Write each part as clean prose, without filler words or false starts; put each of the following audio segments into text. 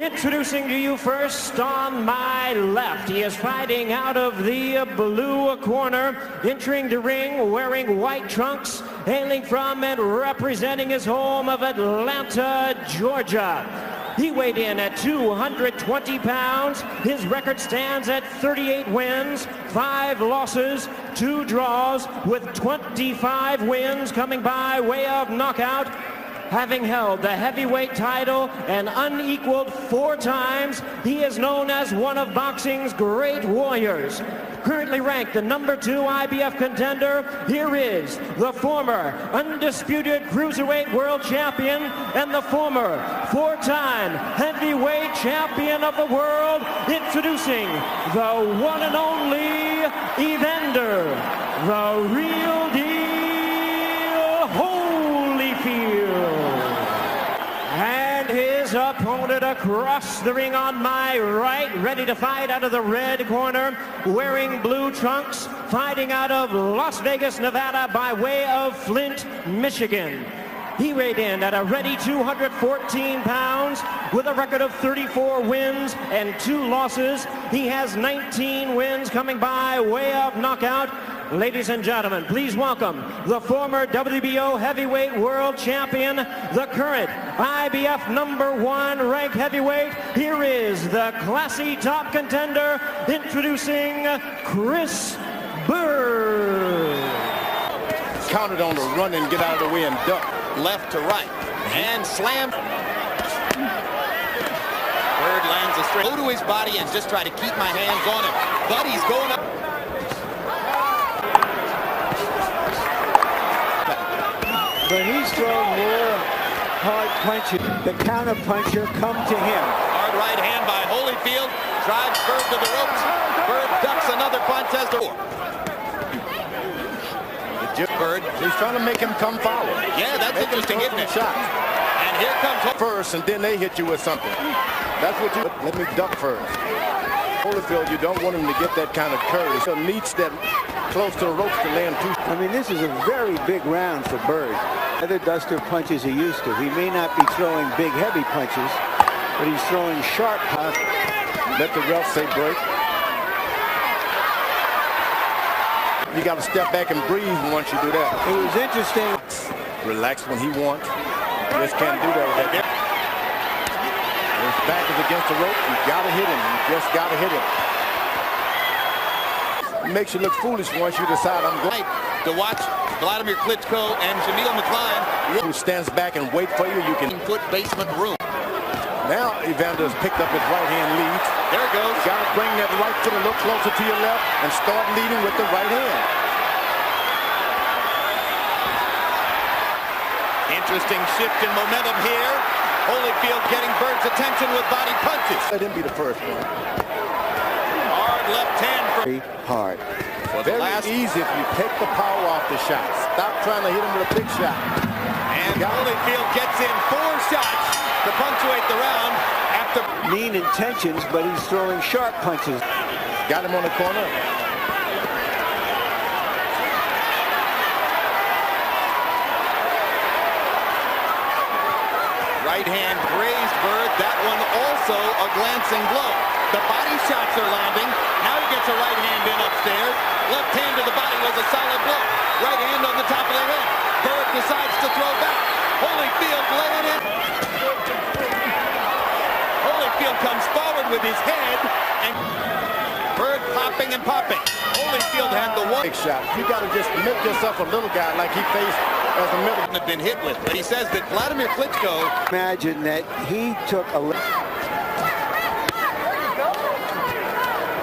Introducing to you first on my left, he is fighting out of the blue corner, entering the ring wearing white trunks, hailing from and representing his home of Atlanta, Georgia. He weighed in at 220 pounds. His record stands at 38 wins, 5 losses, 2 draws, with 25 wins coming by way of knockout. Having held the heavyweight title and unequaled 4 times, he is known as one of boxing's great warriors. Currently ranked the #2 IBF contender, here is the former undisputed cruiserweight world champion and the former 4-time heavyweight champion of the world, introducing the one and only Evander, the real deal Holyfield. And his opponent across the ring on my right, ready to fight out of the red corner, wearing blue trunks, fighting out of Las Vegas, Nevada by way of Flint, Michigan. He weighed in at a ready 214 pounds with a record of 34 wins and 2 losses. He has 19 wins coming by way of knockout. Ladies and gentlemen, please welcome the former WBO heavyweight world champion, the current IBF #1 ranked heavyweight. Here is the classy top contender, introducing Chris Byrd. Counted on to run and get out of the way and duck left to right and slam. Byrd lands a straight. Go to his body and just try to keep my hands on him. But he's going up. But he's thrown more hard punches. The counter puncher come to him. Hard right hand by Holyfield. Drives Byrd to the ropes. Byrd ducks another punch as the Byrd. He's trying to make him come forward. Yeah, that's interesting, isn't it? Shot. And here comes first, and then they hit you with something. That's what you. Let me duck first. Holyfield, you don't want him to get that kind of curve. So needs that close to the ropes to land too. I mean, this is a very big round for Byrd. Other duster punches he used to. He may not be throwing big, heavy punches, but he's throwing sharp. Let the ref say break. You got to step back and breathe once you do that. It was interesting. Relax when he wants. You just can't do that with that. His back is against the rope. You got to hit him. You just got to hit him. It makes you look foolish once you decide I'm going to watch Vladimir Klitschko and Jamil McLean. Who stands back and wait for you. You can put basement room. Now Evander's picked up his right hand lead. There it goes. You got to bring that right foot a little closer to your left and start leading with the right hand. Interesting shift in momentum here. Holyfield getting Byrd's attention with body punches. Let him be the first one. Hard left hand. Very hard. Well, very easy if you take the power off the shot. Stop trying to hit him with a big shot. And Holyfield gets in 4 shots to punctuate the round after Mean intentions, but he's throwing sharp punches. Got him on the corner. Right hand grazed Byrd. That one also a glancing blow. The body shots are landing. Now he gets a right hand in upstairs. Left hand to the body was a solid blow. Right hand on the top of the head. Byrd decides to throw back. Holyfield laying it. Holyfield comes forward with his head and Byrd popping and popping. Holyfield had the one shot. You got to just make yourself a little guy like he faced as a middle had been hit with. But he says that Vladimir Klitschko. Imagine that he took a.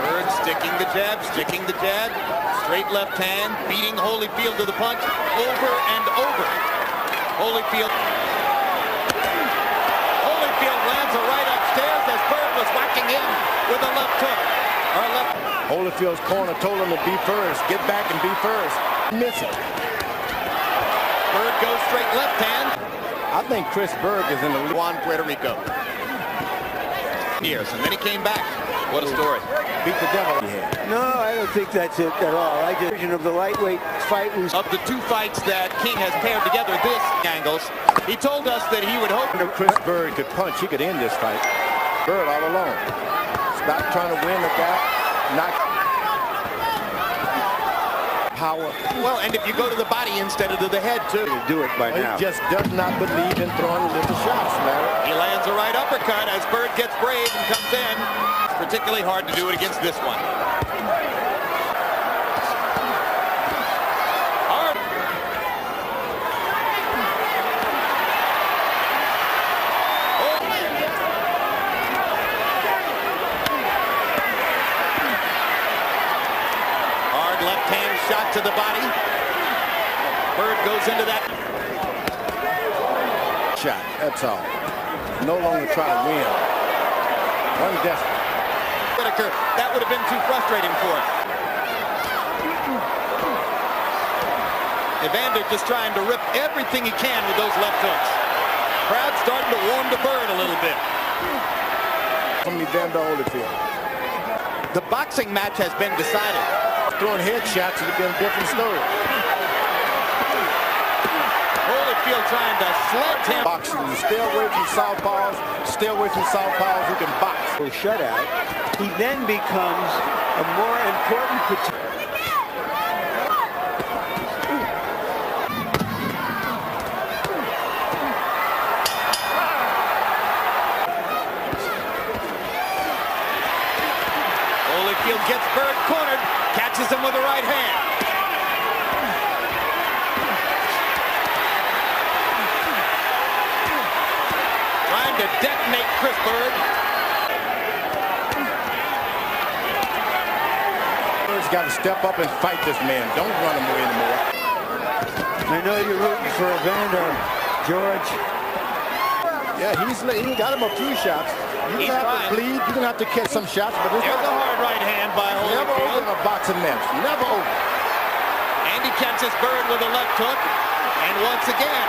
Byrd sticking the jab, straight left hand, beating Holyfield to the punch, over and over. Holyfield lands a right upstairs as Byrd was whacking him with a left hook. Holyfield's corner told him to be first. Get back and be first. Miss it. Byrd goes straight left hand. I think Chris Byrd is in the Juan Puerto Rico. Years, and then he came back. What a story. Beat the devil. No, I don't think that's it at all. I just vision of the lightweight fight was of the 2 fights that King has paired together. This angles. He told us that he would hope. If Chris Byrd could punch, he could end this fight. Byrd all alone. Stop trying to win the guy. Not power. Well, and if you go to the body instead of to the head, too. To do it by now. He just does not believe in throwing little shots, Larry. He lands a right uppercut as Byrd gets brave and comes in. It's particularly hard to do it against this one. Hard. Hard left hand shot to the body. Byrd goes into that Shot, that's all. No longer try to win. One desperate. Whitaker, that would have been too frustrating for him. Evander just trying to rip everything he can with those left hooks. Crowd starting to warm to Byrd a little bit. From Evander Holyfield. The boxing match has been decided. Throwing headshots would have been a different story. Holyfield trying to sledge him. Boxing, stay away from southpaws. Stay away from southpaws who can box. Shutout. He then becomes a more important potential. Holyfield gets Byrd cornered, catches him with a right hand. Trying to detonate Chris Byrd. Bird's got to step up and fight this man. Don't run him away anymore. I know you're rooting for Evander, George. Yeah, he got him a few shots. You're going to have to bleed. You're going to have to catch some shots. But There's a hard right hand by never Holyfield. open a boxing match. Never open. And he catches Byrd with a left hook. And once again,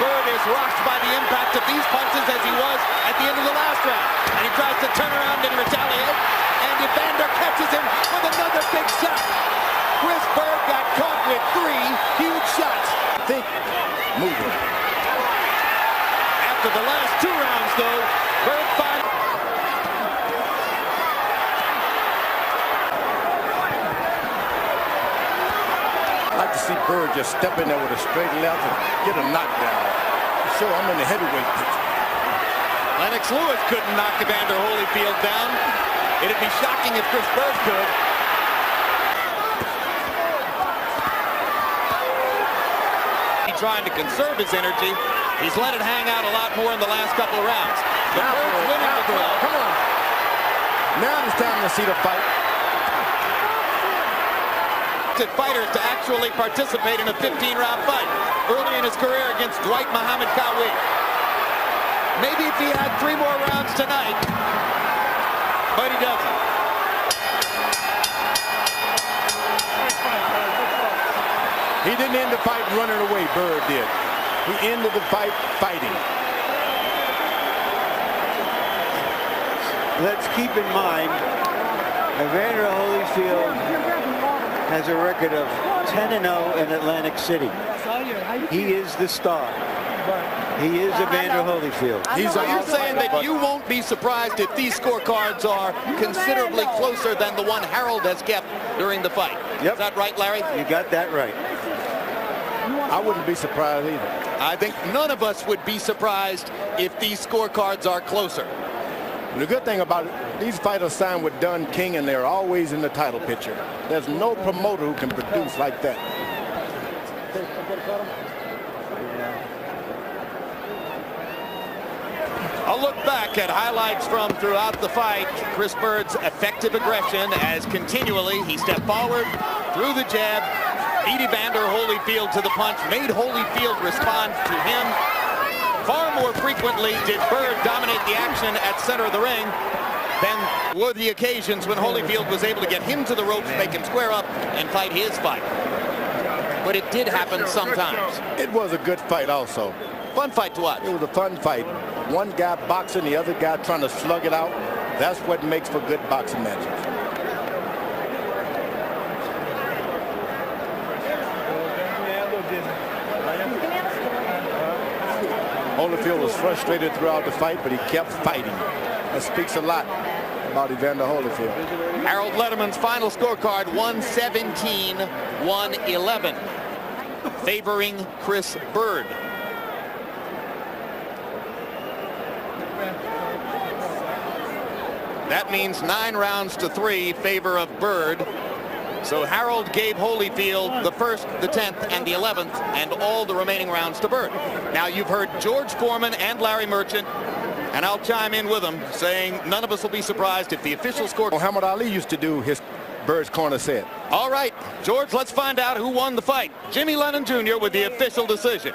Byrd is rocked by the impact of these punches as he was at the end of the last round. And he tries to turn around and retaliate. And Evander catches him with another big shot. Chris Byrd got caught with 3 huge shots. Think. Moving. After the last 2 rounds, though, Byrd finds. I like to see Byrd just step in there with a straight left and get a knockdown. So I'm in the heavyweight picture. Lennox Lewis couldn't knock Evander Holyfield down. It'd be shocking if Chris Byrd could. He's trying to conserve his energy. He's let it hang out a lot more in the last couple of rounds. But Byrd's winning the throw. Come on. Now it's time to see the fight. Fighters to actually participate in a 15-round fight early in his career against Dwight Muhammad Qawi. Maybe if he had 3 more rounds tonight, but he doesn't. He didn't end the fight running away, Byrd did. He ended the fight fighting. Let's keep in mind, Evander Holyfield has a record of 10-0 in Atlantic City. He is the star. He is Evander Holyfield. So you're saying that you won't be surprised if these scorecards are considerably closer than the one Harold has kept during the fight. Yep. Is that right, Larry? You got that right. I wouldn't be surprised either. I think none of us would be surprised if these scorecards are closer. And the good thing about it, these fighters signed with Dunn King, and they're always in the title picture. There's no promoter who can produce like that. A look back at highlights from throughout the fight. Chris Byrd's effective aggression as continually he stepped forward, threw the jab, beat Evander Holyfield to the punch, made Holyfield respond to him. Far more frequently did Byrd dominate the action at center of the ring than were the occasions when Holyfield was able to get him to the ropes, make him square up, and fight his fight. But it did happen sometimes. It was a good fight also. Fun fight to watch. It was a fun fight. One guy boxing, the other guy trying to slug it out. That's what makes for good boxing matches. Holyfield was frustrated throughout the fight, but he kept fighting. That speaks a lot about Evander Holyfield. Harold Letterman's final scorecard, 117-111, favoring Chris Byrd. That means 9 rounds to 3 favor of Byrd. So Harold gave Holyfield the 1st, the 10th, and the 11th, and all the remaining rounds to Byrd. Now you've heard George Foreman and Larry Merchant, and I'll chime in with them, saying none of us will be surprised if the official score. Muhammad Ali used to do his Bird's corner set. All right, George, let's find out who won the fight. Jimmy Lennon Jr. with the official decision.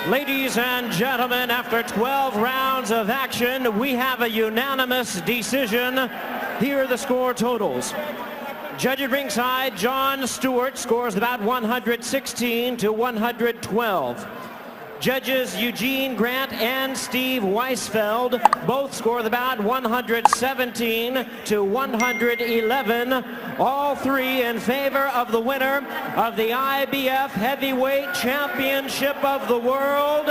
Ladies and gentlemen, after 12 rounds of action, we have a unanimous decision. Here are the score totals. Judge at ringside, John Stewart, scores about 116-112. Judges Eugene Grant and Steve Weisfeld both scored about 117-111. All three in favor of the winner of the IBF Heavyweight Championship of the World,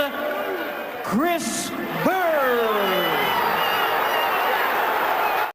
Chris Byrd.